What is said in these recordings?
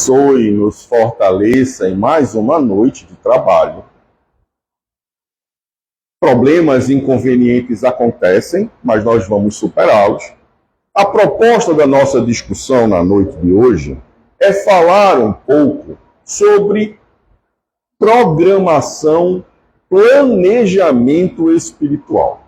abençoe e nos fortaleça em mais uma noite de trabalho. Problemas inconvenientes acontecem, mas nós vamos superá-los. A proposta da nossa discussão na noite de hoje é falar um pouco sobre programação, planejamento espiritual.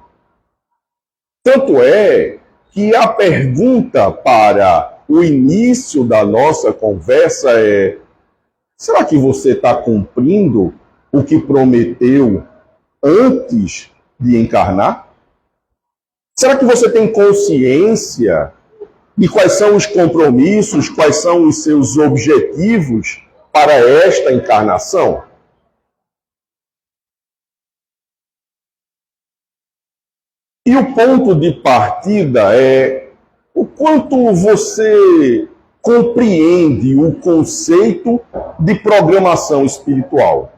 Tanto é que a pergunta para o início da nossa conversa é: será que você está cumprindo o que prometeu antes de encarnar? Será que você tem consciência de quais são os compromissos, quais são os seus objetivos para esta encarnação? E o ponto de partida é o quanto você compreende o conceito de programação espiritual.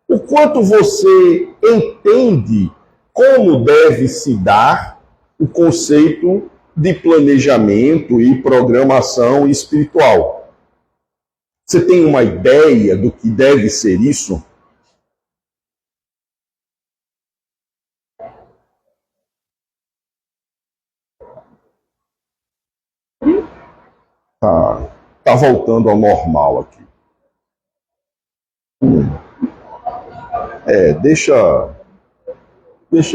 O quanto você entende como deve se dar o conceito de planejamento e programação espiritual. Você tem uma ideia do que deve ser isso? Tá voltando ao normal aqui. Deixa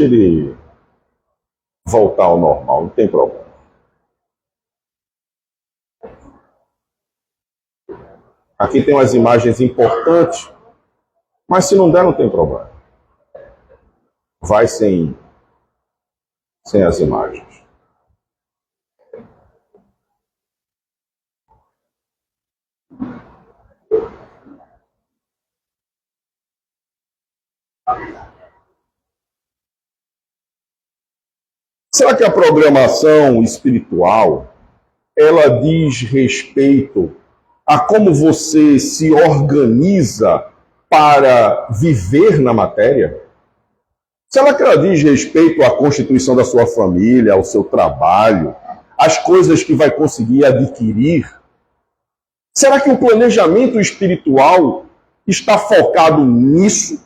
ele voltar ao normal, não tem problema. Aqui tem umas imagens importantes, mas se não der, não tem problema. Vai sem as imagens. Será que a programação espiritual, ela diz respeito a como você se organiza para viver na matéria? Será que ela diz respeito à constituição da sua família, ao seu trabalho, às coisas que vai conseguir adquirir? Será que o planejamento espiritual está focado nisso?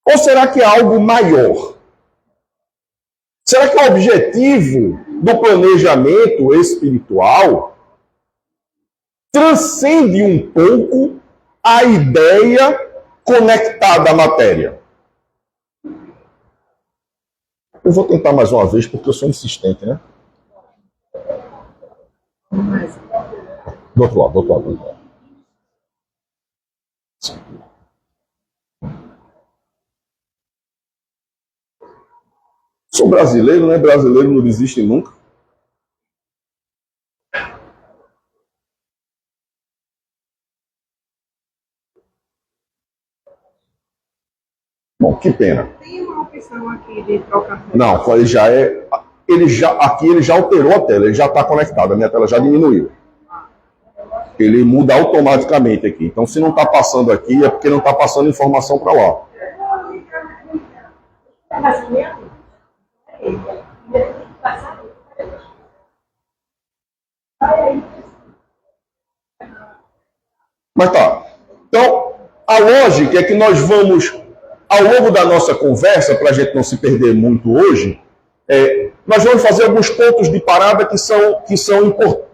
Ou será que é algo maior? Será que o objetivo do planejamento espiritual transcende um pouco a ideia conectada à matéria? Eu vou tentar mais uma vez porque eu sou insistente, né? Do outro lado. Sou brasileiro, né? Brasileiro não desiste nunca. Bom, que pena. Tem uma opção aqui de trocar. Não, aqui ele já alterou a tela, ele já está conectado, a minha tela já diminuiu. Ele muda automaticamente aqui. Então, se não está passando aqui, é porque não está passando informação para lá. Mas tá. Então, a lógica é que nós vamos, ao longo da nossa conversa, para a gente não se perder muito hoje, nós vamos fazer alguns pontos de parada que são importantes.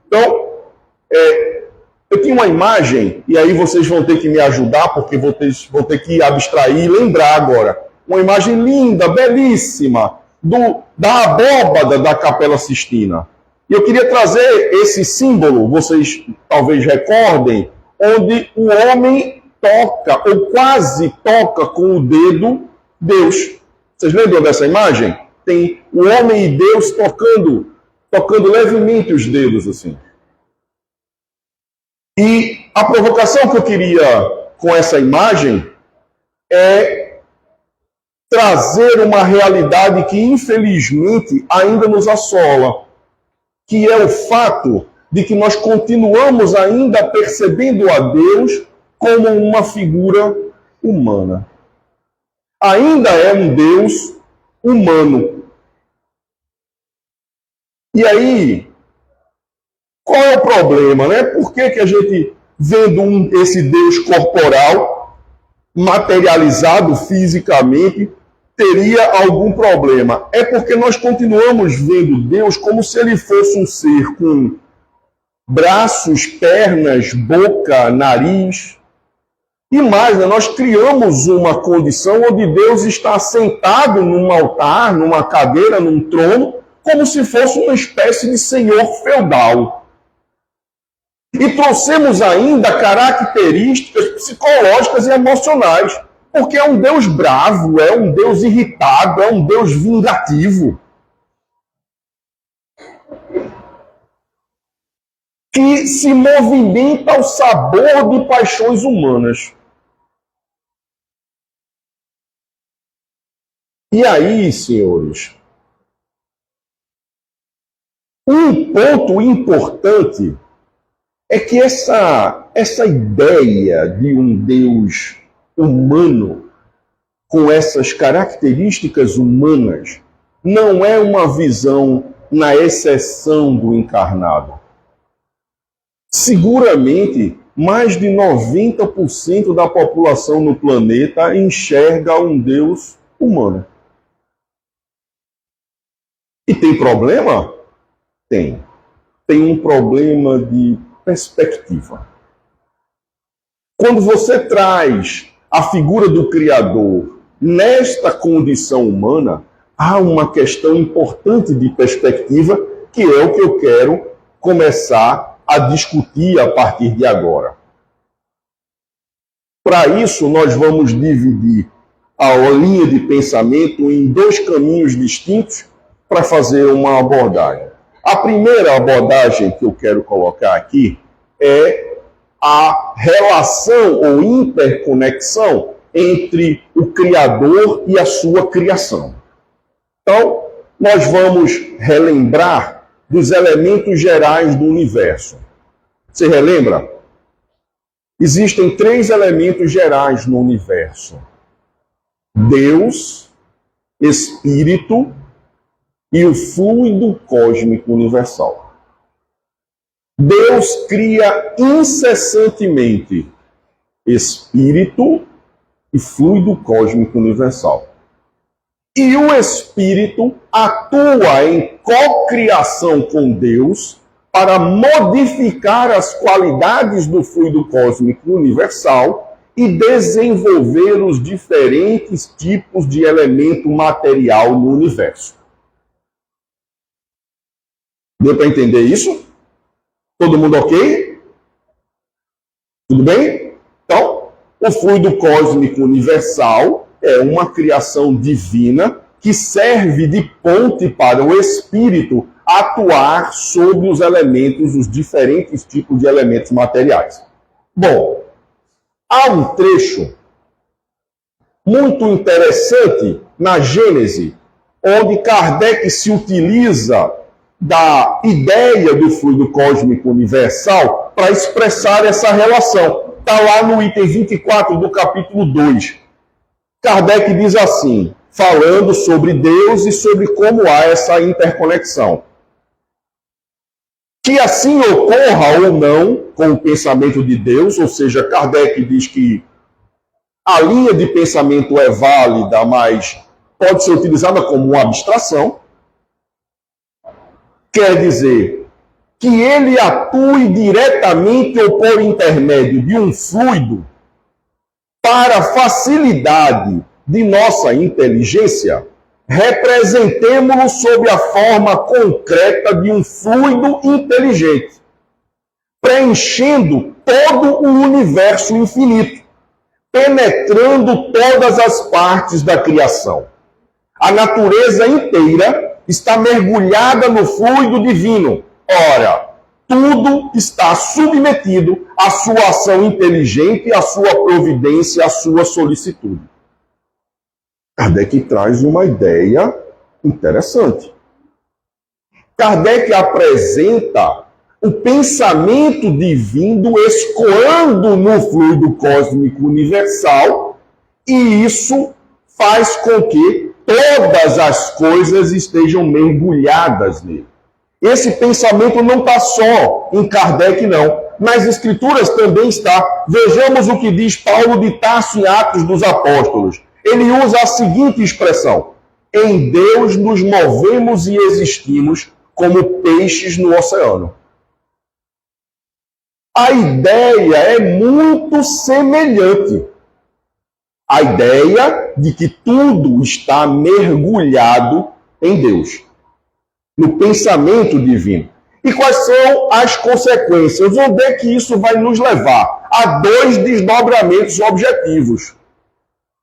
Então, eu tinha uma imagem, e aí vocês vão ter que me ajudar, porque vou ter que abstrair e lembrar agora. Uma imagem linda, belíssima, da abóbada da Capela Sistina. E eu queria trazer esse símbolo, vocês talvez recordem, onde o homem toca, ou quase toca com o dedo, Deus. Vocês lembram dessa imagem? Tem o homem e Deus tocando levemente os dedos, assim. E a provocação que eu queria com essa imagem é trazer uma realidade que, infelizmente, ainda nos assola, que é o fato de que nós continuamos ainda percebendo a Deus como uma figura humana. Ainda é um Deus humano. E aí, qual é o problema, né? Por que a gente, vendo esse Deus corporal, materializado fisicamente, teria algum problema? É porque nós continuamos vendo Deus como se ele fosse um ser com braços, pernas, boca, nariz. E mais, né, nós criamos uma condição onde Deus está sentado num altar, numa cadeira, num trono, como se fosse uma espécie de senhor feudal. E trouxemos ainda características psicológicas e emocionais, porque é um Deus bravo, é um Deus irritado, é um Deus vingativo. Que se movimenta ao sabor de paixões humanas. E aí, senhores, um ponto importante é que essa ideia de um Deus humano, com essas características humanas, não é uma visão na exceção do encarnado. Seguramente, mais de 90% da população no planeta enxerga um Deus humano. E tem problema? Tem. Tem um problema de perspectiva. Quando você traz a figura do Criador nesta condição humana, há uma questão importante de perspectiva, que é o que eu quero começar a discutir a partir de agora. Para isso, nós vamos dividir a linha de pensamento em dois caminhos distintos para fazer uma abordagem. A primeira abordagem que eu quero colocar aqui é a relação ou interconexão entre o Criador e a sua criação. Então, nós vamos relembrar dos elementos gerais do universo. Você relembra? Existem 3 elementos gerais no universo: Deus, Espírito e o fluido cósmico universal. Deus cria incessantemente Espírito e fluido cósmico universal. E o Espírito atua em cocriação com Deus para modificar as qualidades do fluido cósmico universal e desenvolver os diferentes tipos de elemento material no universo. Deu para entender isso? Todo mundo ok? Tudo bem? Então, o fluido cósmico universal é uma criação divina que serve de ponte para o Espírito atuar sobre os elementos, os diferentes tipos de elementos materiais. Bom, há um trecho muito interessante na Gênese, onde Kardec se utiliza da ideia do fluido cósmico universal para expressar essa relação. Está lá no item 24 do capítulo 2. Kardec diz assim, falando sobre Deus e sobre como há essa interconexão. Que assim ocorra ou não com o pensamento de Deus, ou seja, Kardec diz que a linha de pensamento é válida, mas pode ser utilizada como uma abstração. Quer dizer que ele atue diretamente ou por intermédio de um fluido para facilidade de nossa inteligência, representemo-lo sob a forma concreta de um fluido inteligente, preenchendo todo o universo infinito, penetrando todas as partes da criação. A natureza inteira está mergulhada no fluido divino. Ora, tudo está submetido à sua ação inteligente, à sua providência, à sua solicitude. Kardec traz uma ideia interessante. Kardec apresenta o pensamento divino escoando no fluido cósmico universal, e isso faz com que todas as coisas estejam mergulhadas nele. Esse pensamento não está só em Kardec, não. Nas Escrituras também está. Vejamos o que diz Paulo de Tarso em Atos dos Apóstolos. Ele usa a seguinte expressão: em Deus nos movemos e existimos como peixes no oceano. A ideia é muito semelhante. A ideia de que tudo está mergulhado em Deus, no pensamento divino. E quais são as consequências? Onde é que isso vai nos levar? A dois desdobramentos objetivos.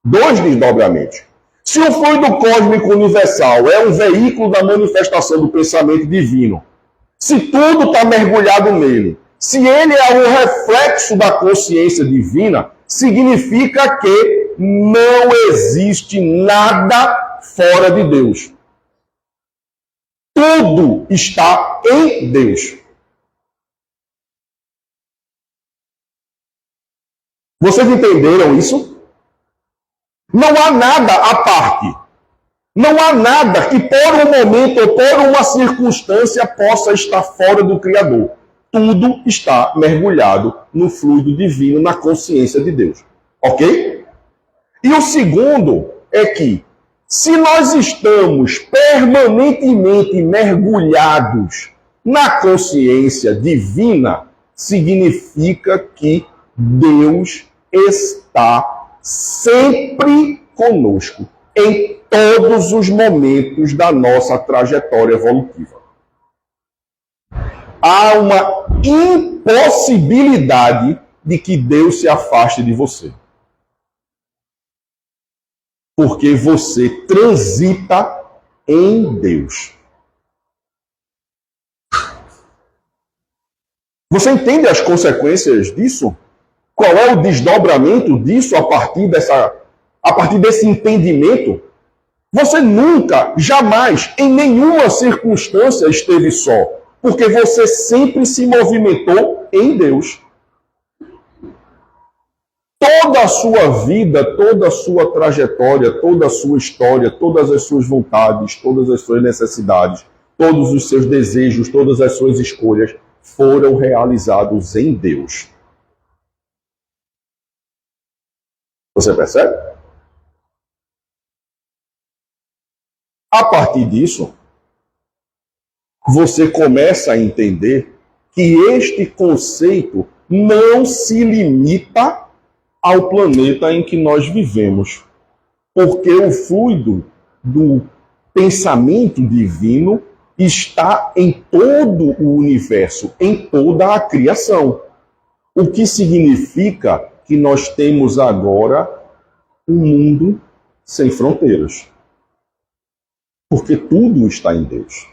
Dois desdobramentos. Se o fluido cósmico universal é um veículo da manifestação do pensamento divino, se tudo está mergulhado nele, se ele é um reflexo da consciência divina, significa que não existe nada fora de Deus. Tudo está em Deus. Vocês entenderam isso? Não há nada à parte. Não há nada que por um momento ou por uma circunstância possa estar fora do Criador. Tudo está mergulhado no fluido divino, na consciência de Deus. Ok? E o segundo é que, se nós estamos permanentemente mergulhados na consciência divina, significa que Deus está sempre conosco, em todos os momentos da nossa trajetória evolutiva. Há uma impossibilidade de que Deus se afaste de você. Porque você transita em Deus. Você entende as consequências disso? Qual é o desdobramento disso a partir desse entendimento? Você nunca, jamais, em nenhuma circunstância esteve só, porque você sempre se movimentou em Deus. Toda a sua vida, toda a sua trajetória, toda a sua história, todas as suas vontades, todas as suas necessidades, todos os seus desejos, todas as suas escolhas foram realizados em Deus. Você percebe? A partir disso, você começa a entender que este conceito não se limita ao planeta em que nós vivemos, porque o fluido do pensamento divino está em todo o universo, em toda a criação. O que significa que nós temos agora um mundo sem fronteiras. Porque tudo está em Deus.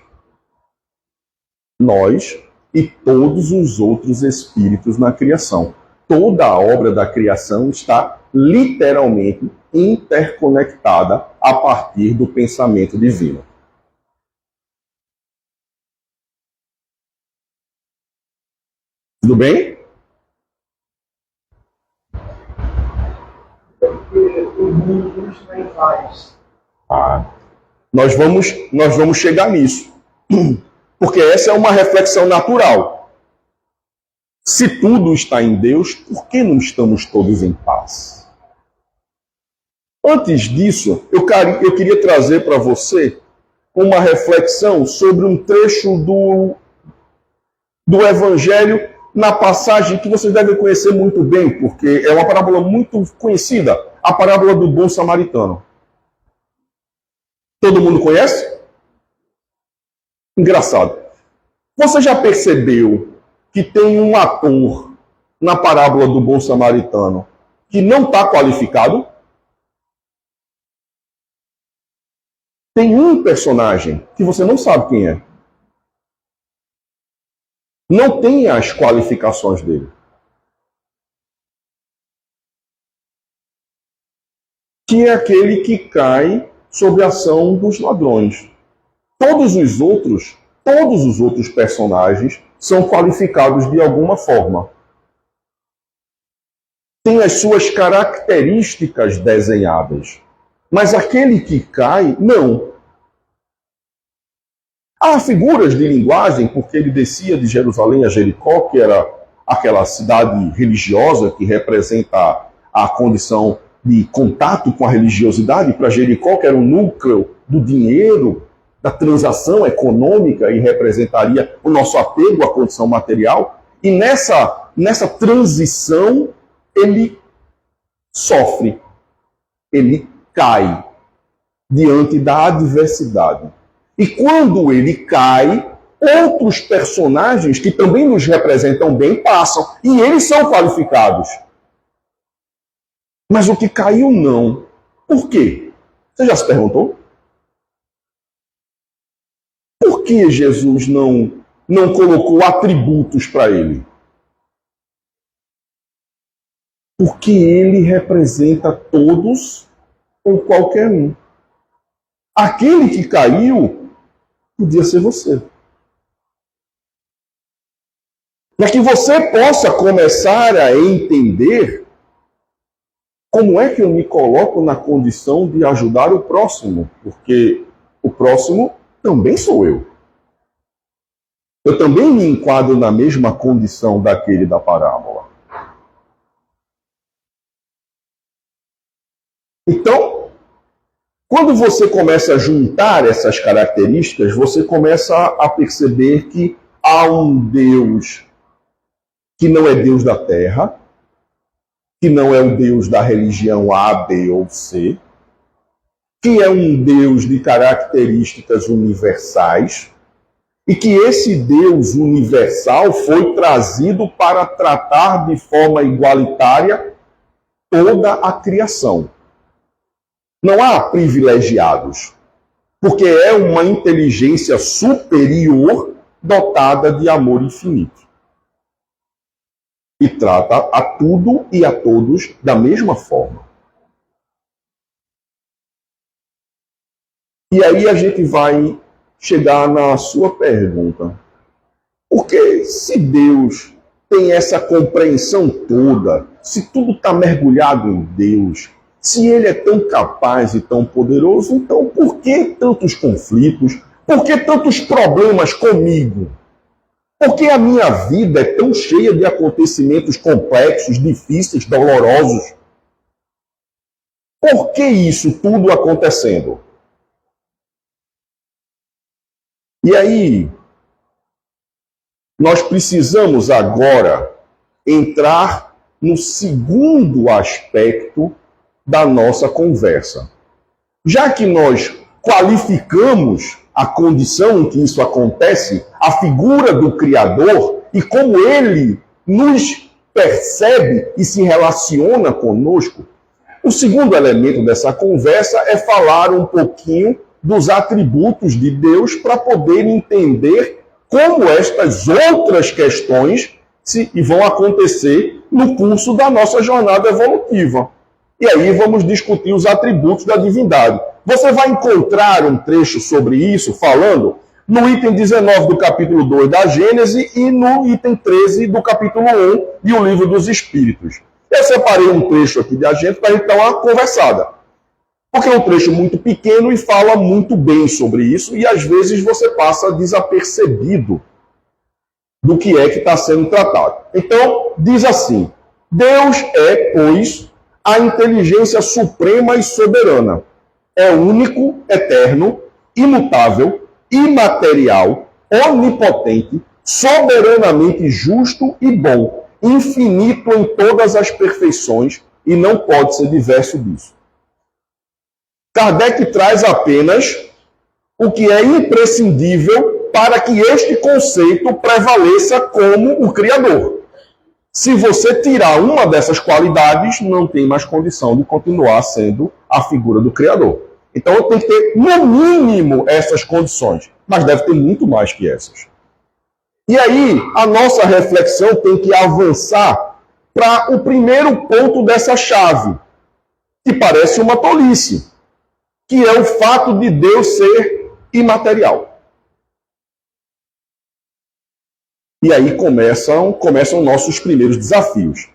Nós e todos os outros espíritos na criação. Toda a obra da criação está literalmente interconectada a partir do pensamento divino. Tudo bem? Porque o mundo está em paz. Nós vamos chegar nisso. Porque essa é uma reflexão natural. Se tudo está em Deus, por que não estamos todos em paz? Antes disso, eu queria trazer para você uma reflexão sobre um trecho do Evangelho na passagem que vocês devem conhecer muito bem, porque é uma parábola muito conhecida, a parábola do bom samaritano. Todo mundo conhece? Engraçado. Você já percebeu que tem um ator na parábola do bom samaritano que não está qualificado? Tem um personagem que você não sabe quem é. Não tem as qualificações dele. Que é aquele que cai sob a ação dos ladrões. Todos os outros personagens são qualificados de alguma forma. Tem as suas características desenhadas. Mas aquele que cai, não. Há figuras de linguagem, porque ele descia de Jerusalém a Jericó, que era aquela cidade religiosa que representa a condição de contato com a religiosidade, para Jericó, que era o núcleo do dinheiro, da transação econômica e representaria o nosso apego à condição material. E nessa transição, ele sofre, ele cai diante da adversidade. E quando ele cai, outros personagens que também nos representam bem passam. E eles são qualificados. Mas o que caiu não. Por quê? Você já se perguntou? Por que Jesus não colocou atributos para ele? Porque ele representa todos ou qualquer um. Aquele que caiu podia ser você. Para que você possa começar a entender como é que eu me coloco na condição de ajudar o próximo, porque o próximo também sou eu. Eu também me enquadro na mesma condição daquele da parábola. Então, quando você começa a juntar essas características, você começa a perceber que há um Deus que não é Deus da terra, que não é o Deus da religião A, B ou C, que é um Deus de características universais, e que esse Deus universal foi trazido para tratar de forma igualitária toda a criação. Não há privilegiados, porque é uma inteligência superior dotada de amor infinito. E trata a tudo e a todos da mesma forma. E aí a gente vai chegar na sua pergunta. Porque se Deus tem essa compreensão toda, se tudo está mergulhado em Deus, se Ele é tão capaz e tão poderoso, então por que tantos conflitos? Por que tantos problemas comigo? Por que a minha vida é tão cheia de acontecimentos complexos, difíceis, dolorosos? Por que isso tudo acontecendo? E aí, nós precisamos agora entrar no segundo aspecto da nossa conversa. Já que nós qualificamos a condição em que isso acontece, a figura do Criador e como ele nos percebe e se relaciona conosco, o segundo elemento dessa conversa é falar um pouquinho dos atributos de Deus para poder entender como estas outras questões vão acontecer no curso da nossa jornada evolutiva. E aí vamos discutir os atributos da divindade. Você vai encontrar um trecho sobre isso falando no item 19 do capítulo 2 da Gênese e no item 13 do capítulo 1 e o Livro dos Espíritos. Eu separei um trecho aqui da gente para a gente dar uma conversada. Porque é um trecho muito pequeno e fala muito bem sobre isso e às vezes você passa desapercebido do que é que está sendo tratado. Então, diz assim: Deus é, pois, a inteligência suprema e soberana. É único, eterno, imutável, imaterial, onipotente, soberanamente justo e bom, infinito em todas as perfeições e não pode ser diverso disso. Kardec traz apenas o que é imprescindível para que este conceito prevaleça como o Criador. Se você tirar uma dessas qualidades, não tem mais condição de continuar sendo a figura do Criador. Então tem que ter, no mínimo, essas condições. Mas deve ter muito mais que essas. E aí, a nossa reflexão tem que avançar para o primeiro ponto dessa chave, que parece uma tolice, que é o fato de Deus ser imaterial. E aí começam nossos primeiros desafios.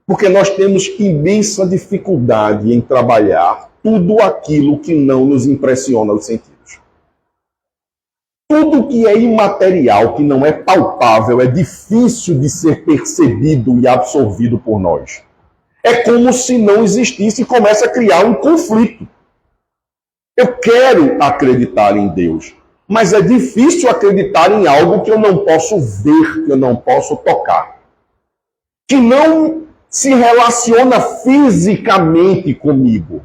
Porque nós temos imensa dificuldade em trabalhar tudo aquilo que não nos impressiona os sentidos. Tudo que é imaterial, que não é palpável, é difícil de ser percebido e absorvido por nós. É como se não existisse e começa a criar um conflito. Eu quero acreditar em Deus, mas é difícil acreditar em algo que eu não posso ver, que eu não posso tocar, que não se relaciona fisicamente comigo.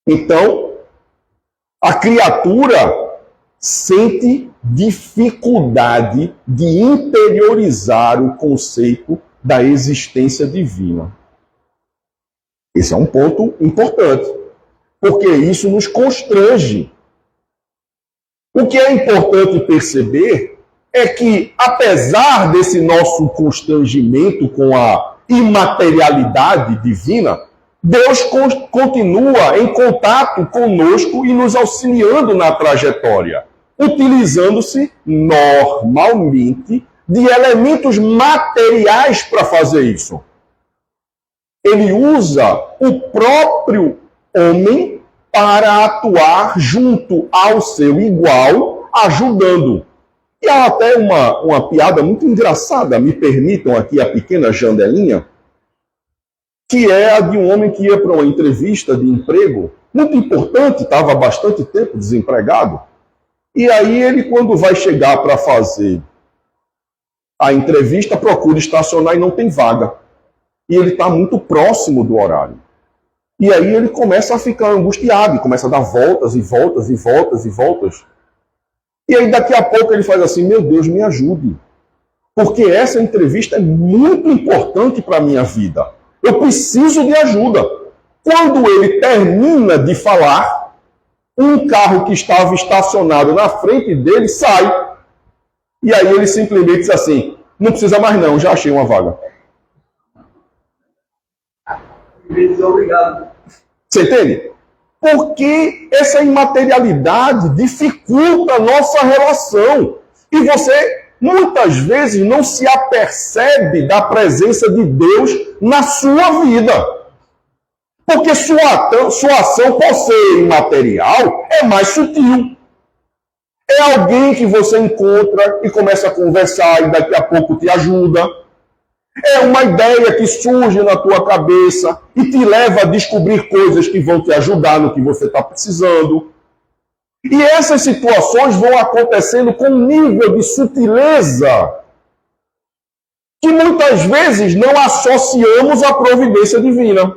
Então, a criatura sente dificuldade de interiorizar o conceito da existência divina. Esse é um ponto importante, porque isso nos constrange. O que é importante perceber é que, apesar desse nosso constrangimento com a imaterialidade divina, Deus continua em contato conosco e nos auxiliando na trajetória, utilizando-se normalmente de elementos materiais para fazer isso. Ele usa o próprio homem para atuar junto ao seu igual, ajudando. E há até uma piada muito engraçada, me permitam aqui a pequena janelinha, que é a de um homem que ia para uma entrevista de emprego, muito importante, estava há bastante tempo desempregado, e aí ele, quando vai chegar para fazer a entrevista, procura estacionar e não tem vaga. E ele está muito próximo do horário. E aí ele começa a ficar angustiado, começa a dar voltas e voltas e voltas e voltas. E aí daqui a pouco ele faz assim, meu Deus, me ajude. Porque essa entrevista é muito importante para a minha vida. Eu preciso de ajuda. Quando ele termina de falar, um carro que estava estacionado na frente dele sai. E aí ele simplesmente diz assim, não precisa mais não, já achei uma vaga. Obrigado. Você entende? Porque essa imaterialidade dificulta a nossa relação. E você, muitas vezes, não se apercebe da presença de Deus na sua vida. Porque sua ação, por ser imaterial, é mais sutil. É alguém que você encontra e começa a conversar e daqui a pouco te ajuda. É uma ideia que surge na tua cabeça e te leva a descobrir coisas que vão te ajudar no que você está precisando. E essas situações vão acontecendo com um nível de sutileza que muitas vezes não associamos à providência divina,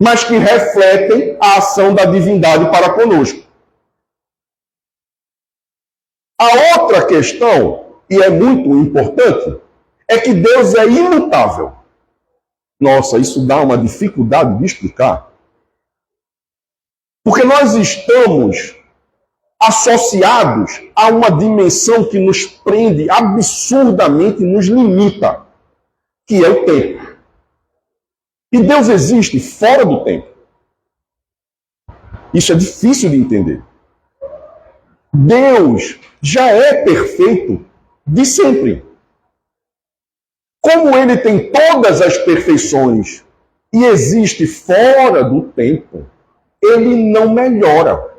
mas que refletem a ação da divindade para conosco. A outra questão, e é muito importante, é que Deus é imutável. Nossa, isso dá uma dificuldade de explicar. Porque nós estamos associados a uma dimensão que nos prende absurdamente, nos limita, que é o tempo. E Deus existe fora do tempo. Isso é difícil de entender. Deus já é perfeito de sempre. Como ele tem todas as perfeições e existe fora do tempo, ele não melhora.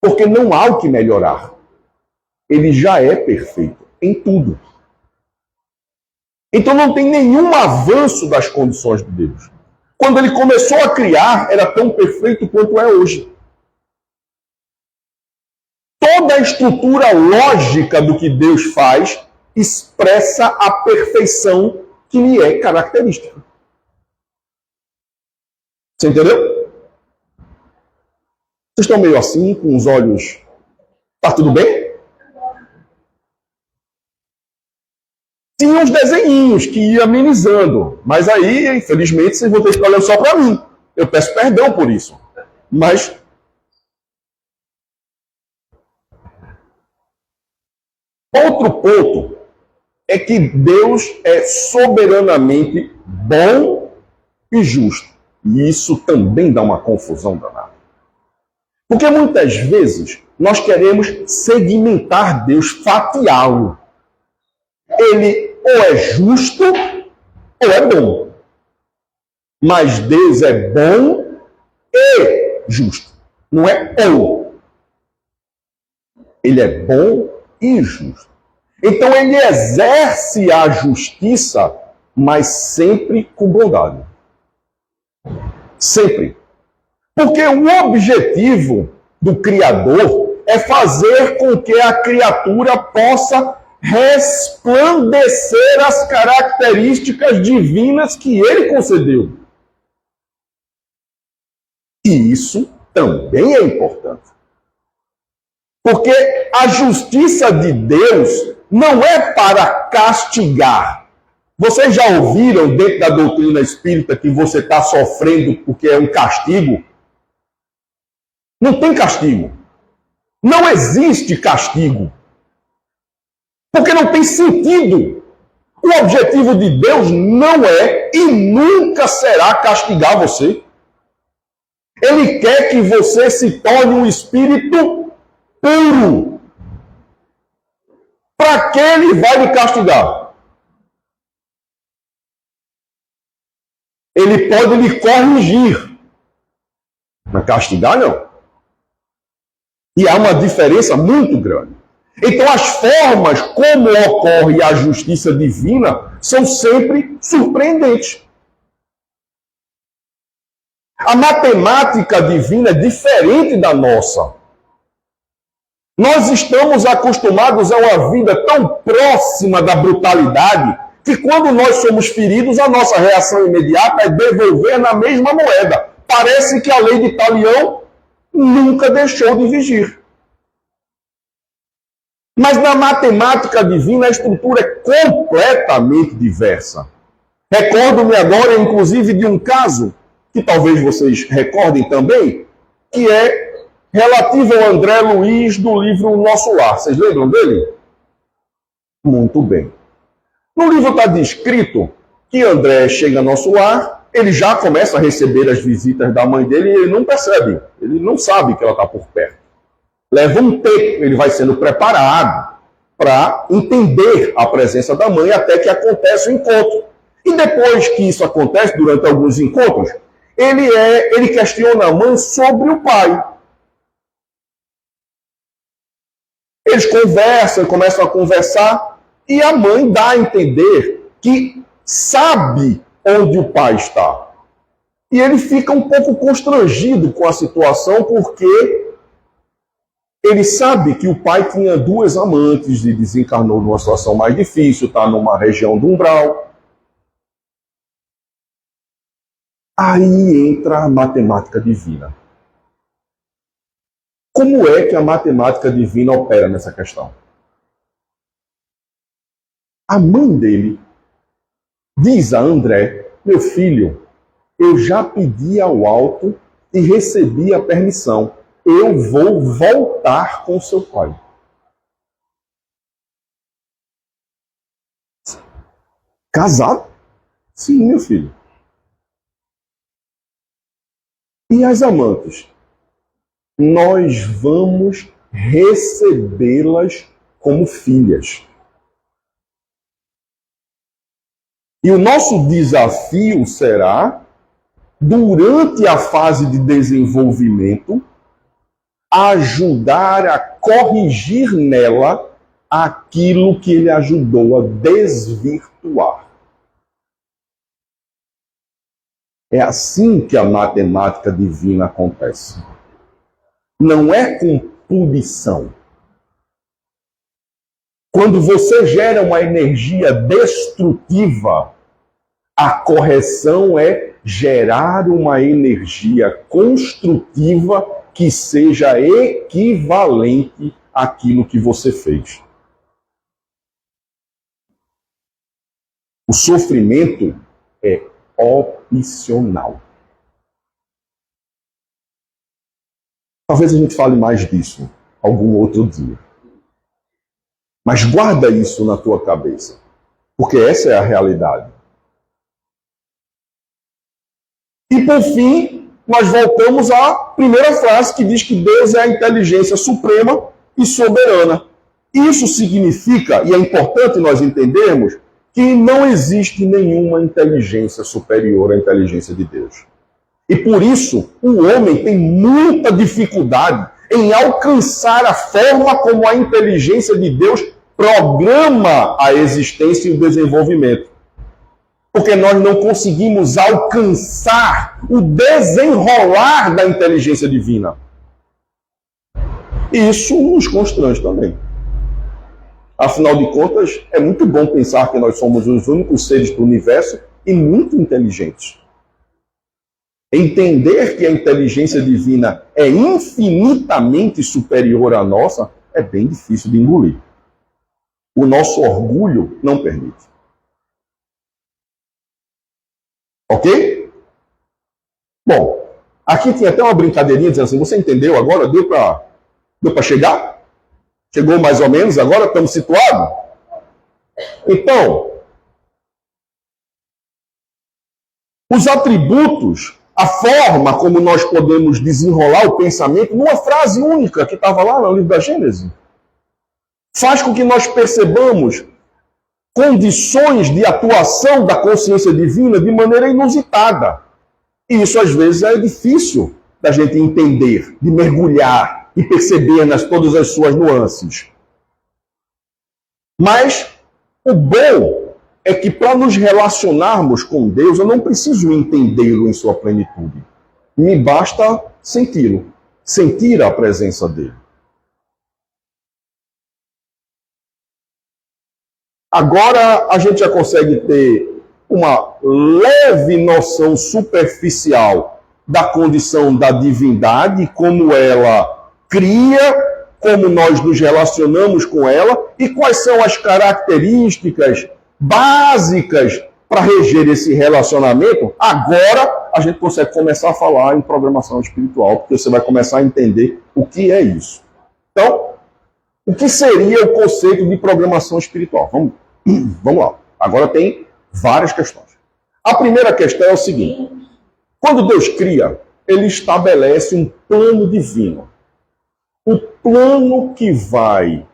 Porque não há o que melhorar. Ele já é perfeito em tudo. Então não tem nenhum avanço das condições de Deus. Quando ele começou a criar, era tão perfeito quanto é hoje. Toda a estrutura lógica do que Deus faz expressa a perfeição que lhe é característica. Você entendeu? Vocês estão meio assim, com os olhos... Tá tudo bem? Tinha uns desenhinhos que ia amenizando, mas aí, infelizmente, vocês vão ter que olhar só para mim. Eu peço perdão por isso. Mas... outro ponto é que Deus é soberanamente bom e justo. E isso também dá uma confusão danada. Porque muitas vezes nós queremos segmentar Deus, fatiá-lo. Ele ou é justo ou é bom. Mas Deus é bom e justo. Não é ou. Ele é bom e justo. Então ele exerce a justiça, mas sempre com bondade. Sempre. Porque o objetivo do Criador é fazer com que a criatura possa resplandecer as características divinas que ele concedeu. E isso também é importante. Porque a justiça de Deus não é para castigar. Vocês já ouviram dentro da doutrina espírita que você está sofrendo porque é um castigo? Não tem castigo. Não existe castigo. Porque não tem sentido. O objetivo de Deus não é e nunca será castigar você. Ele quer que você se torne um espírito puro. Para que ele vai lhe castigar? Ele pode lhe corrigir. Mas castigar não. E há uma diferença muito grande. Então as formas como ocorre a justiça divina são sempre surpreendentes. A matemática divina é diferente da nossa. Nós estamos acostumados a uma vida tão próxima da brutalidade que quando nós somos feridos, a nossa reação imediata é devolver na mesma moeda. Parece que a lei de Talião nunca deixou de vigir. Mas na matemática divina a estrutura é completamente diversa. Recordo-me agora, inclusive, de um caso, que talvez vocês recordem também, que é relativo ao André Luiz do livro Nosso Lar. Vocês lembram dele? Muito bem. No livro está descrito que André chega ao nosso lar, ele já começa a receber as visitas da mãe dele e ele não percebe, ele não sabe que ela está por perto. Leva um tempo, ele vai sendo preparado para entender a presença da mãe até que acontece o encontro. E depois que isso acontece, durante alguns encontros, ele questiona a mãe sobre o pai. Eles conversam, começam a conversar, e a mãe dá a entender que sabe onde o pai está. E ele fica um pouco constrangido com a situação, porque ele sabe que o pai tinha 2 amantes e desencarnou numa situação mais difícil, está numa região do umbral. Aí entra a matemática divina. Como é que a matemática divina opera nessa questão? A mãe dele diz a André: meu filho, eu já pedi ao alto e recebi a permissão. Eu vou voltar com seu pai. Casado? Sim, meu filho. E as amantes? Nós vamos recebê-las como filhas. E o nosso desafio será, durante a fase de desenvolvimento, ajudar a corrigir nela aquilo que ele ajudou a desvirtuar. É assim que a matemática divina acontece. Não é com punição. Quando você gera uma energia destrutiva, a correção é gerar uma energia construtiva que seja equivalente àquilo que você fez. O sofrimento é opcional. Talvez a gente fale mais disso algum outro dia. Mas guarda isso na tua cabeça, porque essa é a realidade. E por fim, nós voltamos à primeira frase que diz que Deus é a inteligência suprema e soberana. Isso significa, e é importante nós entendermos, que não existe nenhuma inteligência superior à inteligência de Deus. E por isso, o homem tem muita dificuldade em alcançar a forma como a inteligência de Deus programa a existência e o desenvolvimento. Porque nós não conseguimos alcançar o desenrolar da inteligência divina. E isso nos constrange também. Afinal de contas, é muito bom pensar que nós somos os únicos seres do universo e muito inteligentes. Entender que a inteligência divina é infinitamente superior à nossa é bem difícil de engolir. O nosso orgulho não permite. Ok? Bom, aqui tinha até uma brincadeirinha dizendo assim, você entendeu agora? Deu para chegar? Chegou mais ou menos? Agora estamos situados? Então, os atributos, a forma como nós podemos desenrolar o pensamento, numa frase única que estava lá no livro da Gênesis, faz com que nós percebamos condições de atuação da consciência divina de maneira inusitada. E isso, às vezes, é difícil da gente entender, de mergulhar e perceber todas as suas nuances. Mas o bom é que para nos relacionarmos com Deus, eu não preciso entendê-lo em sua plenitude. Me basta senti-lo, sentir a presença dele. Agora a gente já consegue ter uma leve noção superficial da condição da divindade, como ela cria, como nós nos relacionamos com ela e quais são as características básicas para reger esse relacionamento. Agora a gente consegue começar a falar em programação espiritual, porque você vai começar a entender o que é isso. Então, o que seria o conceito de programação espiritual? Vamos lá. Agora tem várias questões. A primeira questão é o seguinte. Quando Deus cria, ele estabelece um plano divino. O plano que vai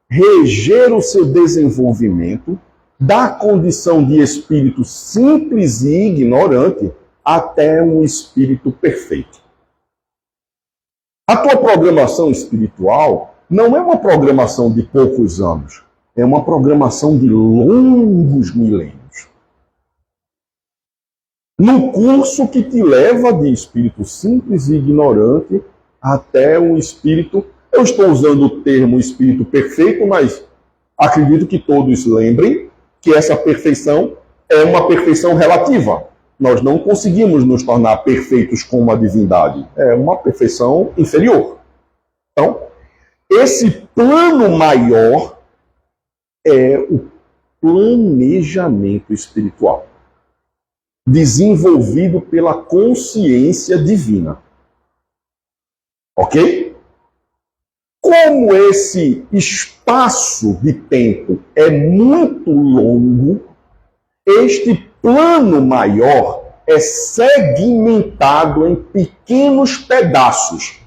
reger o seu desenvolvimento da condição de espírito simples e ignorante até um espírito perfeito. A tua programação espiritual não é uma programação de poucos anos, é uma programação de longos milênios. No curso que te leva de espírito simples e ignorante até um espírito, eu estou usando o termo espírito perfeito, mas acredito que todos lembrem que essa perfeição é uma perfeição relativa. Nós não conseguimos nos tornar perfeitos como a divindade. É uma perfeição inferior. Então, esse plano maior é o planejamento espiritual, desenvolvido pela consciência divina. Ok? Como esse espaço de tempo é muito longo, este plano maior é segmentado em pequenos pedaços.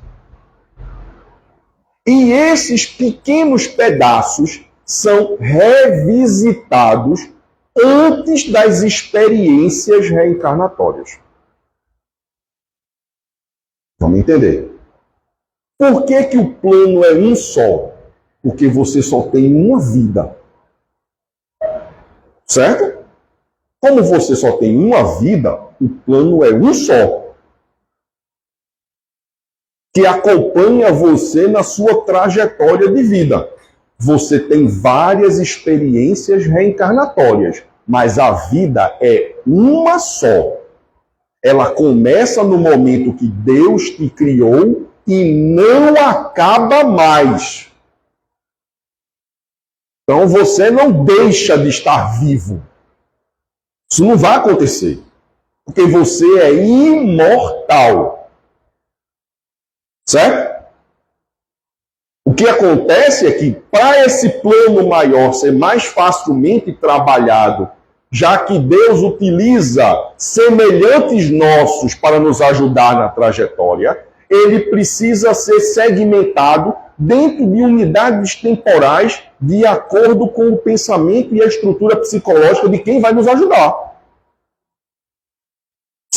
E esses pequenos pedaços são revisitados antes das experiências reencarnatórias. Vamos entender. Por que o plano é um só? Porque você só tem uma vida. Certo? Como você só tem uma vida, o plano é um só. Que acompanha você na sua trajetória de vida. Você tem várias experiências reencarnatórias, mas a vida é uma só. Ela começa no momento que Deus te criou e não acaba mais. Então você não deixa de estar vivo. Isso não vai acontecer. Porque você é imortal. Certo? O que acontece é que, para esse plano maior ser mais facilmente trabalhado, já que Deus utiliza semelhantes nossos para nos ajudar na trajetória, ele precisa ser segmentado dentro de unidades temporais de acordo com o pensamento e a estrutura psicológica de quem vai nos ajudar.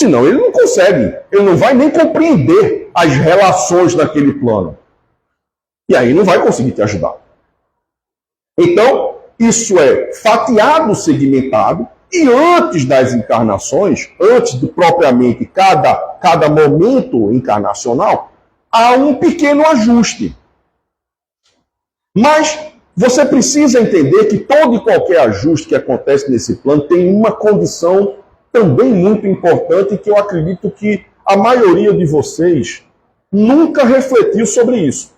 Senão ele não consegue, ele não vai nem compreender as relações daquele plano. E aí não vai conseguir te ajudar. Então, isso é fatiado, segmentado, e antes das encarnações, antes de propriamente cada momento encarnacional, há um pequeno ajuste. Mas você precisa entender que todo e qualquer ajuste que acontece nesse plano tem uma condição também muito importante, que eu acredito que a maioria de vocês nunca refletiu sobre isso.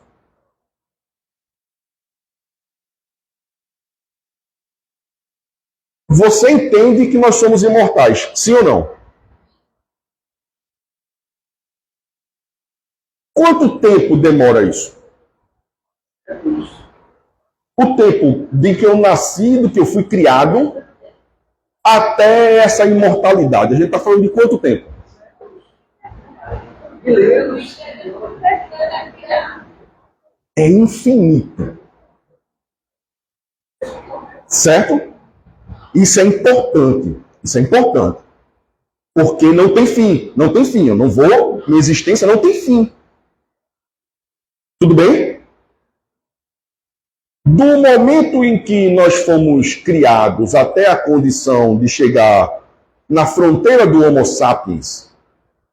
Você entende que nós somos imortais, sim ou não? Quanto tempo demora isso? O tempo de que eu nasci, do que eu fui criado, até essa imortalidade. A gente está falando de quanto tempo? É infinito. Certo? Isso é importante. Isso é importante. Porque não tem fim. Não tem fim. Eu não vou... Minha existência não tem fim. Tudo bem? Do momento em que nós fomos criados até a condição de chegar na fronteira do Homo sapiens,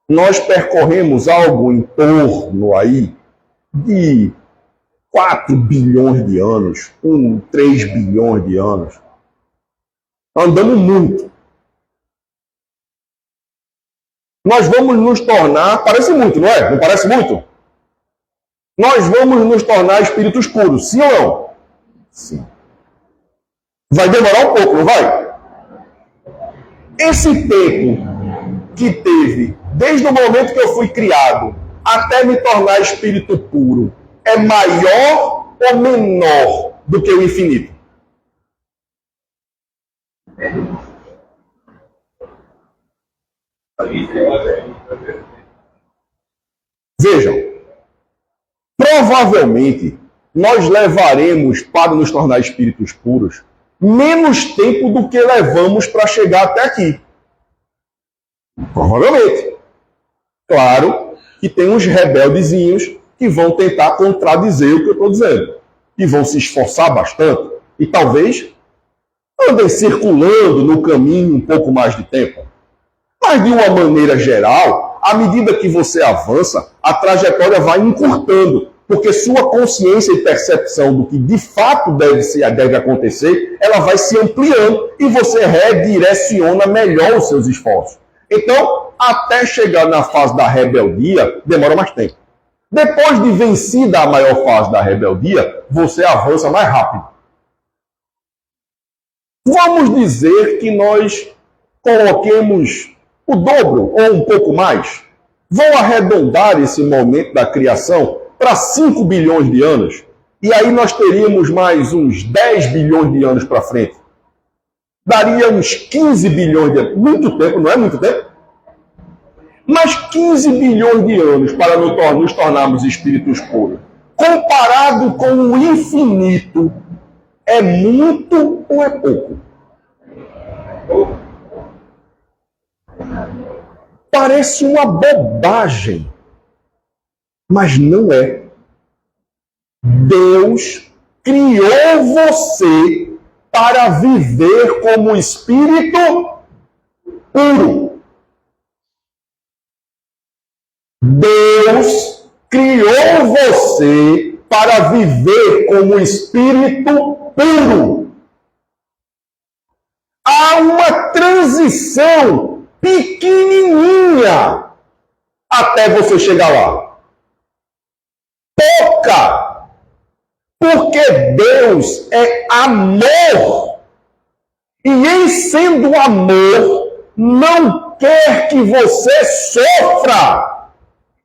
nós percorremos algo em torno aí de 4 bilhões de anos, 3 bilhões de anos. Andamos muito. Nós vamos nos tornar, parece muito, não é? Não parece muito? Nós vamos nos tornar espíritos puros, sim ou não? Sim. Vai demorar um pouco, não vai? Esse tempo que teve, desde o momento que eu fui criado até me tornar espírito puro, é maior ou menor do que o infinito? Vejam, provavelmente nós levaremos para nos tornar espíritos puros menos tempo do que levamos para chegar até aqui. Provavelmente. Claro que tem uns rebeldezinhos que vão tentar contradizer o que eu estou dizendo. E vão se esforçar bastante. E talvez andem circulando no caminho um pouco mais de tempo. Mas, de uma maneira geral, à medida que você avança, a trajetória vai encurtando, porque sua consciência e percepção do que de fato deve acontecer, ela vai se ampliando e você redireciona melhor os seus esforços. Então, até chegar na fase da rebeldia, demora mais tempo. Depois de vencida a maior fase da rebeldia, você avança mais rápido. Vamos dizer que nós coloquemos o dobro ou um pouco mais. Vou arredondar esse momento da criação para 5 bilhões de anos. E aí nós teríamos mais uns 10 bilhões de anos para frente. Daria uns 15 bilhões de anos. Muito tempo, não é muito tempo? Mas 15 bilhões de anos para nos tornarmos espíritos puros, comparado com o infinito, é muito ou é pouco? Parece uma bobagem, mas não é. Deus criou você para viver como espírito puro. Deus criou você para viver como espírito puro. Há uma transição pequenininha até você chegar lá. Pouca. Porque Deus é amor. E em sendo amor, não quer que você sofra.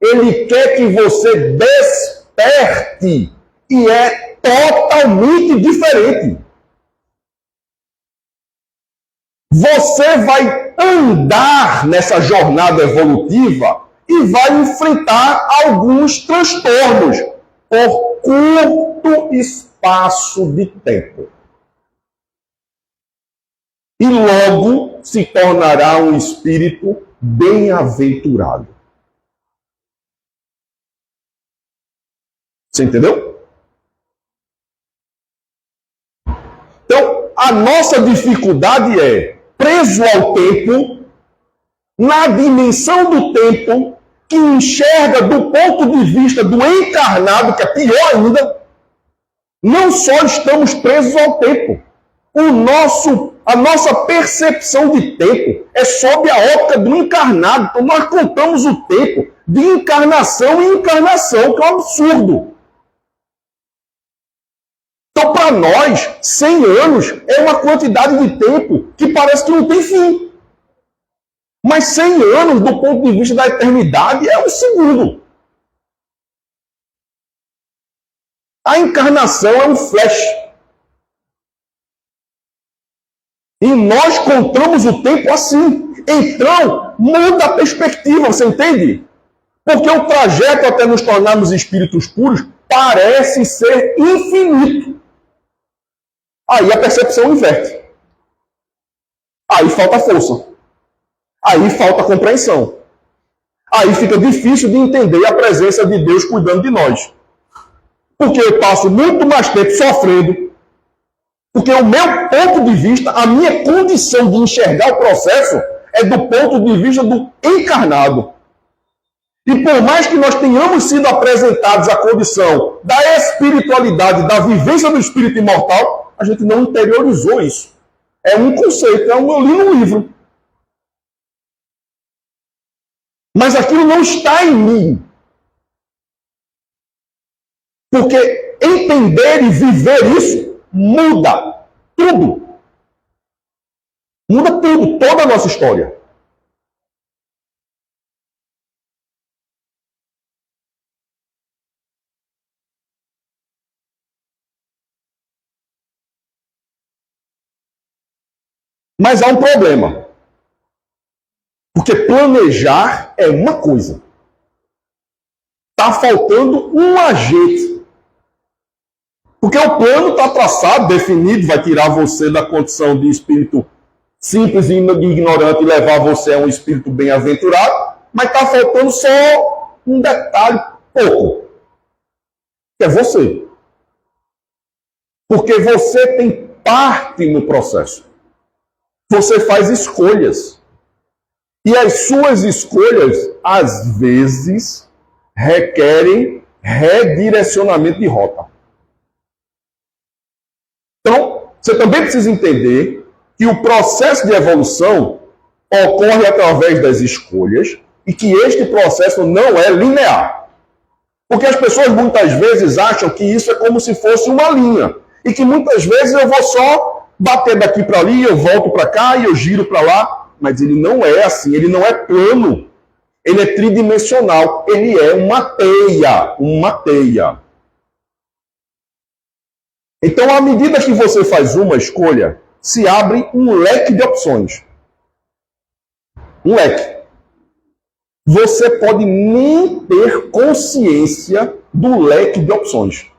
Ele quer que você desperte. E é totalmente diferente. Você vai andar nessa jornada evolutiva e vai enfrentar alguns transtornos por curto espaço de tempo. E logo se tornará um espírito bem-aventurado. Você entendeu? Então, a nossa dificuldade é, preso ao tempo, na dimensão do tempo, que enxerga do ponto de vista do encarnado, que é pior ainda, não só estamos presos ao tempo. A nossa percepção de tempo é sob a ótica do encarnado. Então nós contamos o tempo de encarnação em encarnação, que é um absurdo. Então, para nós, 100 anos é uma quantidade de tempo que parece que não tem fim. Mas 100 anos, do ponto de vista da eternidade, é um segundo. A encarnação é um flash. E nós contamos o tempo assim. Então, muda a perspectiva, você entende? Porque o trajeto até nos tornarmos espíritos puros parece ser infinito. Aí a percepção inverte. Aí falta força. Aí falta compreensão. Aí fica difícil de entender a presença de Deus cuidando de nós. Porque eu passo muito mais tempo sofrendo. Porque o meu ponto de vista, a minha condição de enxergar o processo é do ponto de vista do encarnado. E por mais que nós tenhamos sido apresentados à condição da espiritualidade, da vivência do espírito imortal, a gente não interiorizou isso. É um conceito, é um eu li no livro. Mas aquilo não está em mim. Porque entender e viver isso muda tudo. Muda tudo, toda a nossa história. Mas há um problema. Porque planejar é uma coisa. Está faltando um agente. Porque o plano está traçado, definido, vai tirar você da condição de espírito simples e ignorante e levar você a um espírito bem-aventurado, mas está faltando só um detalhe pouco. Que é você. Porque você tem parte no processo. Você faz escolhas. E as suas escolhas, às vezes, requerem redirecionamento de rota. Então, você também precisa entender que o processo de evolução ocorre através das escolhas e que este processo não é linear. Porque as pessoas muitas vezes acham que isso é como se fosse uma linha. E que muitas vezes eu vou só bater daqui para ali, eu volto para cá e eu giro para lá. Mas ele não é assim, ele não é plano. Ele é tridimensional. Ele é uma teia. Uma teia. Então, à medida que você faz uma escolha, se abre um leque de opções. Um leque. Você pode nem ter consciência do leque de opções.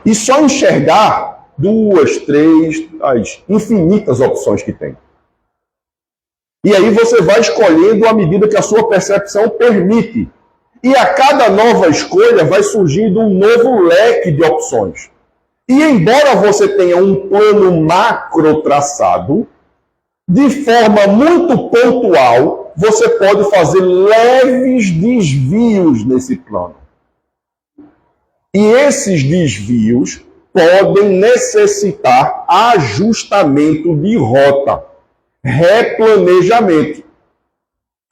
E só enxergar 2, 3, as infinitas opções que tem. E aí você vai escolhendo à medida que a sua percepção permite. E a cada nova escolha vai surgindo um novo leque de opções. E embora você tenha um plano macro traçado, de forma muito pontual, você pode fazer leves desvios nesse plano. E esses desvios podem necessitar ajustamento de rota, replanejamento.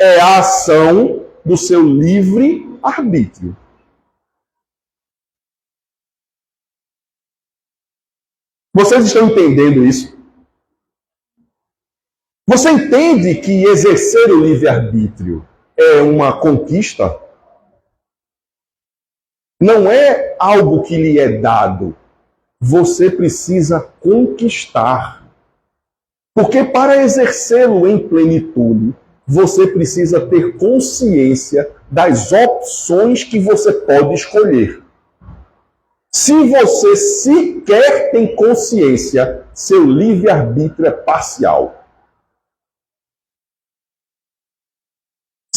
É a ação do seu livre arbítrio. Vocês estão entendendo isso? Você entende que exercer o livre-arbítrio é uma conquista? Não é algo que lhe é dado. Você precisa conquistar. Porque para exercê-lo em plenitude, você precisa ter consciência das opções que você pode escolher. Se você sequer tem consciência, seu livre-arbítrio é parcial.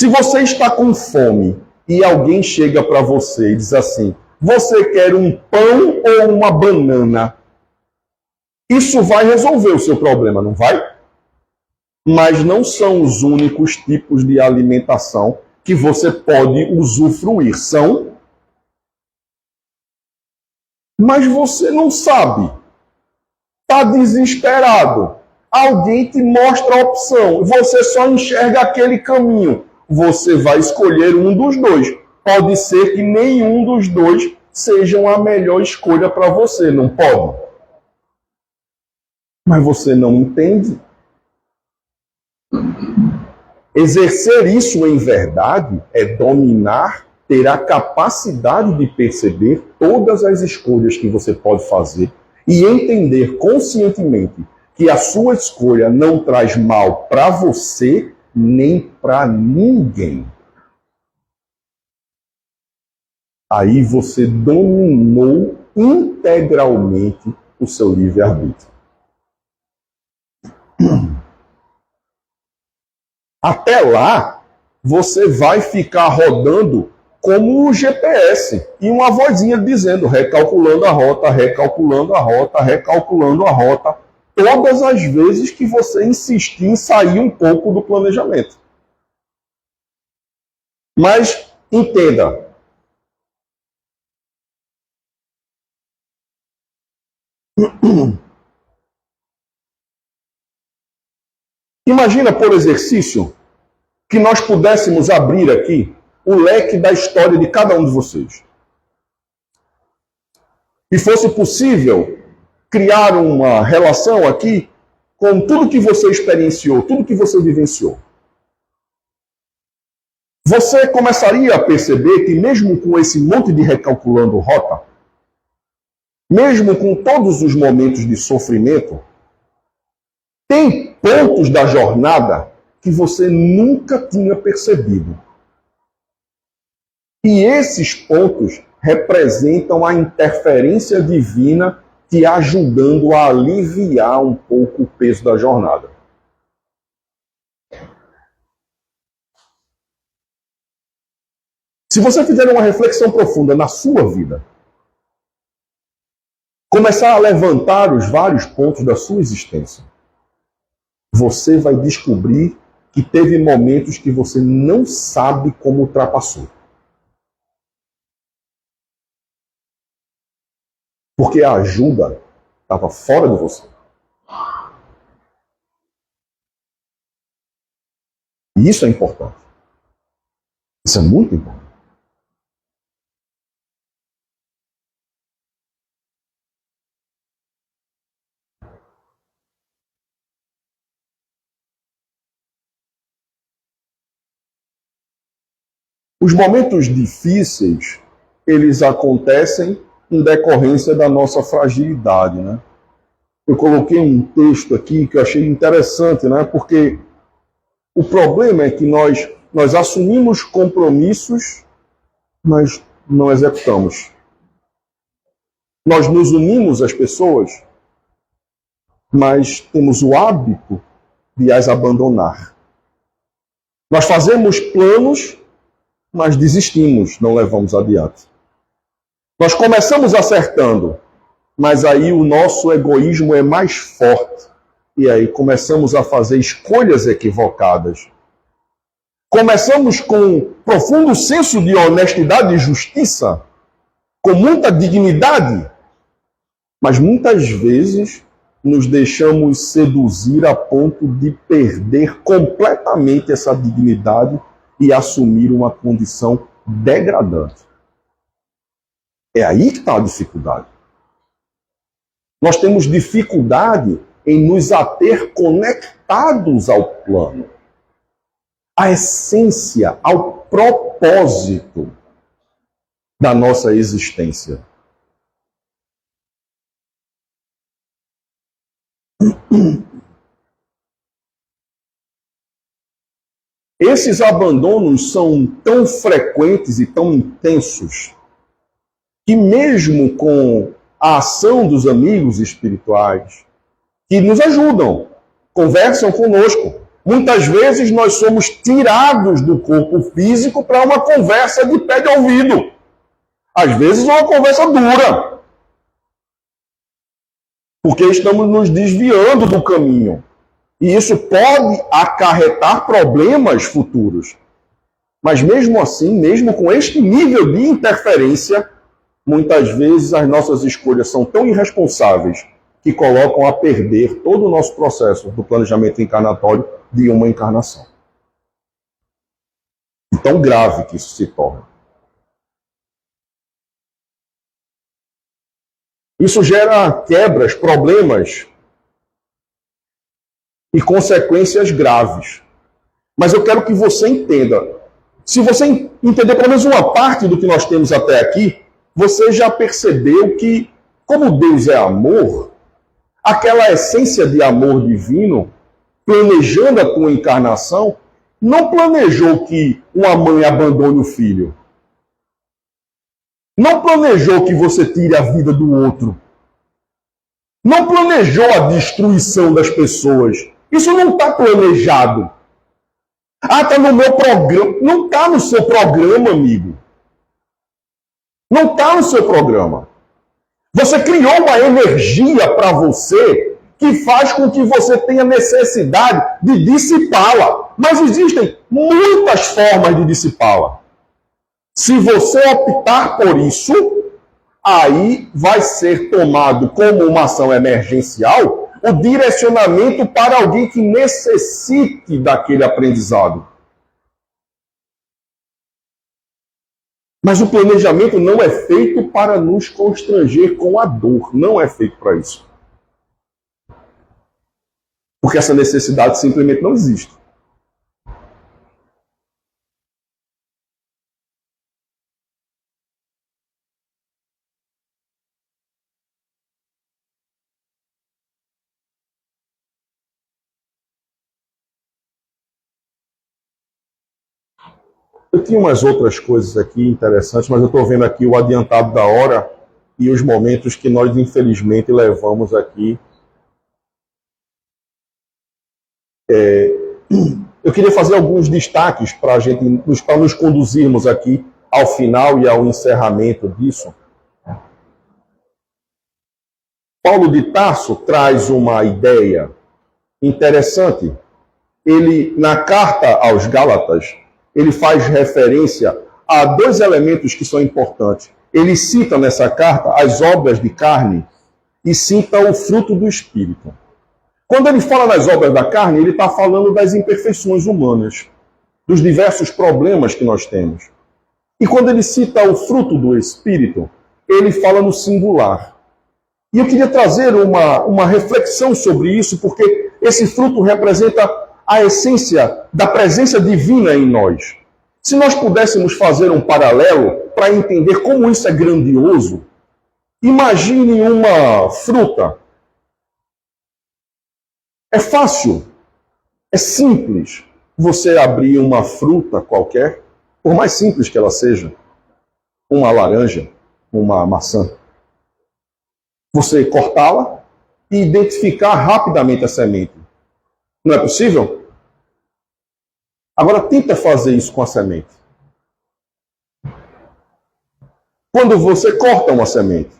Se você está com fome e alguém chega para você e diz assim, você quer um pão ou uma banana? Isso vai resolver o seu problema, não vai? Mas não são os únicos tipos de alimentação que você pode usufruir. São, mas você não sabe. Está desesperado. Alguém te mostra a opção. Você só enxerga aquele caminho. Você vai escolher um dos dois. Pode ser que nenhum dos dois sejam a melhor escolha para você, não pode? Mas você não entende. Exercer isso em verdade é dominar, ter a capacidade de perceber todas as escolhas que você pode fazer e entender conscientemente que a sua escolha não traz mal para você nem para ninguém. Aí você dominou integralmente o seu livre-arbítrio. Até lá, você vai ficar rodando como um GPS e uma vozinha dizendo, recalculando a rota, recalculando a rota, recalculando a rota, todas as vezes que você insistir em sair um pouco do planejamento. Mas entenda, imagina, por exercício, que nós pudéssemos abrir aqui o leque da história de cada um de vocês. E fosse possível criar uma relação aqui com tudo que você experienciou, tudo que você vivenciou. Você começaria a perceber que mesmo com esse monte de recalculando rota, mesmo com todos os momentos de sofrimento, tem pontos da jornada que você nunca tinha percebido. E esses pontos representam a interferência divina te ajudando a aliviar um pouco o peso da jornada. Se você fizer uma reflexão profunda na sua vida, começar a levantar os vários pontos da sua existência, você vai descobrir que teve momentos que você não sabe como ultrapassou. Porque a ajuda estava fora de você. E isso é importante. Isso é muito importante. Os momentos difíceis, eles acontecem em decorrência da nossa fragilidade, né? Eu coloquei um texto aqui que eu achei interessante, né? Porque o problema é que nós assumimos compromissos, mas não executamos. Nós nos unimos às pessoas, mas temos o hábito de as abandonar. Nós fazemos planos, mas desistimos, não levamos adiante. Nós começamos acertando, mas aí o nosso egoísmo é mais forte. E aí começamos a fazer escolhas equivocadas. Começamos com profundo senso de honestidade e justiça, com muita dignidade, mas muitas vezes nos deixamos seduzir a ponto de perder completamente essa dignidade e assumir uma condição degradante. É aí que está a dificuldade. Nós temos dificuldade em nos ater conectados ao plano, à essência, ao propósito da nossa existência. Esses abandonos são tão frequentes e tão intensos que mesmo com a ação dos amigos espirituais, que nos ajudam, conversam conosco, Muitas vezes nós somos tirados do corpo físico para uma conversa de pé de ouvido. Às vezes uma conversa dura. Porque estamos nos desviando do caminho. E isso pode acarretar problemas futuros. Mas mesmo assim, mesmo com este nível de interferência, muitas vezes as nossas escolhas são tão irresponsáveis que colocam a perder todo o nosso processo do planejamento encarnatório de uma encarnação. E tão grave que isso se torna. Isso gera quebras, problemas e consequências graves. Mas eu quero que você entenda. Se você entender pelo menos uma parte do que nós temos até aqui, você já percebeu que, como Deus é amor, aquela essência de amor divino, planejando a tua encarnação, não planejou que uma mãe abandone o filho. Não planejou que você tire a vida do outro. Não planejou a destruição das pessoas. Isso não está planejado. Ah, está no meu programa. Não está no seu programa, amigo. Não está no seu programa. Você criou uma energia para você que faz com que você tenha necessidade de dissipá-la. Mas existem muitas formas de dissipá-la. Se você optar por isso, aí vai ser tomado como uma ação emergencial o direcionamento para alguém que necessite daquele aprendizado. Mas o planejamento não é feito para nos constranger com a dor. Não é feito para isso. Porque essa necessidade simplesmente não existe. Eu tinha umas outras coisas aqui interessantes, mas eu estou vendo aqui o adiantado da hora e os momentos que nós, infelizmente, levamos aqui. Eu queria fazer alguns destaques para nos conduzirmos aqui ao final e ao encerramento disso. Paulo de Tarso traz uma ideia interessante. Ele, na carta aos Gálatas, ele faz referência a dois elementos que são importantes. Ele cita nessa carta as obras de carne e cita o fruto do Espírito. Quando ele fala das obras da carne, ele está falando das imperfeições humanas, dos diversos problemas que nós temos. E quando ele cita o fruto do Espírito, ele fala no singular. E eu queria trazer uma reflexão sobre isso, porque esse fruto representa a essência da presença divina em nós. Se nós pudéssemos fazer um paralelo para entender como isso é grandioso, imagine uma fruta. É fácil, é simples você abrir uma fruta qualquer, por mais simples que ela seja, uma laranja, uma maçã. Você cortá-la e identificar rapidamente a semente. Não é possível? Agora tenta fazer isso com a semente. Quando você corta uma semente,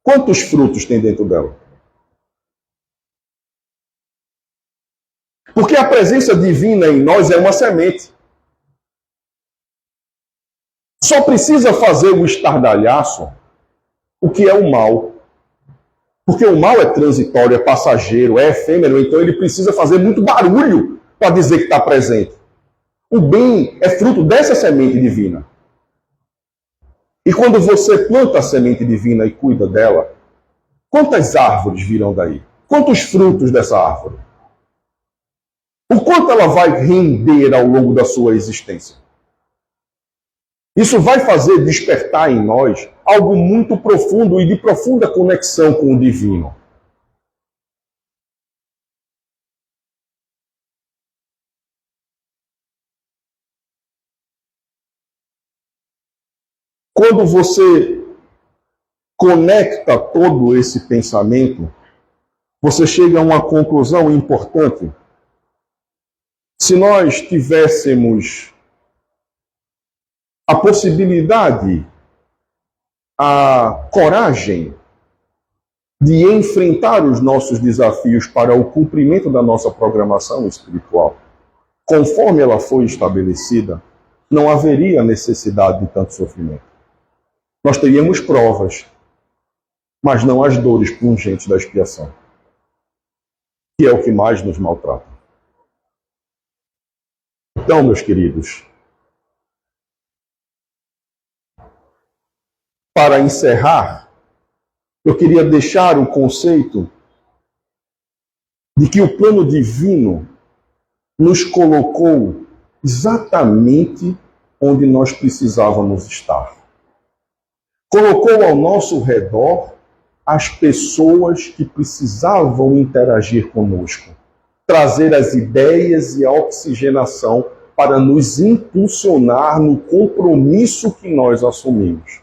quantos frutos tem dentro dela? Porque a presença divina em nós é uma semente. Só precisa fazer o estardalhaço o que é o mal. Porque o mal é transitório, é passageiro, é efêmero, então ele precisa fazer muito barulho para dizer que está presente. O bem é fruto dessa semente divina. E quando você planta a semente divina e cuida dela, quantas árvores virão daí? Quantos frutos dessa árvore? O quanto ela vai render ao longo da sua existência? Isso vai fazer despertar em nós algo muito profundo e de profunda conexão com o divino. Quando você conecta todo esse pensamento, você chega a uma conclusão importante. Se nós tivéssemos a possibilidade, a coragem de enfrentar os nossos desafios para o cumprimento da nossa programação espiritual, conforme ela foi estabelecida, não haveria necessidade de tanto sofrimento. Nós teríamos provas, mas não as dores pungentes da expiação, que é o que mais nos maltrata. Então, meus queridos, para encerrar, eu queria deixar o conceito de que o plano divino nos colocou exatamente onde nós precisávamos estar. Colocou ao nosso redor as pessoas que precisavam interagir conosco, trazer as ideias e a oxigenação para nos impulsionar no compromisso que nós assumimos.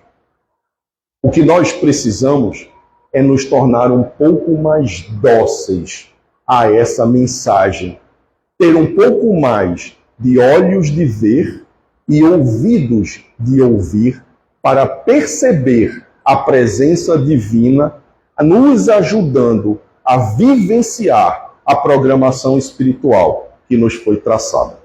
O que nós precisamos é nos tornar um pouco mais dóceis a essa mensagem, ter um pouco mais de olhos de ver e ouvidos de ouvir para perceber a presença divina nos ajudando a vivenciar a programação espiritual que nos foi traçada.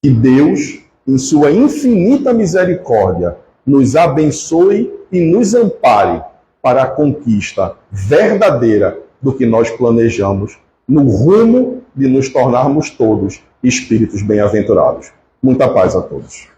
Que Deus, em sua infinita misericórdia, nos abençoe e nos ampare para a conquista verdadeira do que nós planejamos no rumo de nos tornarmos todos espíritos bem-aventurados. Muita paz a todos.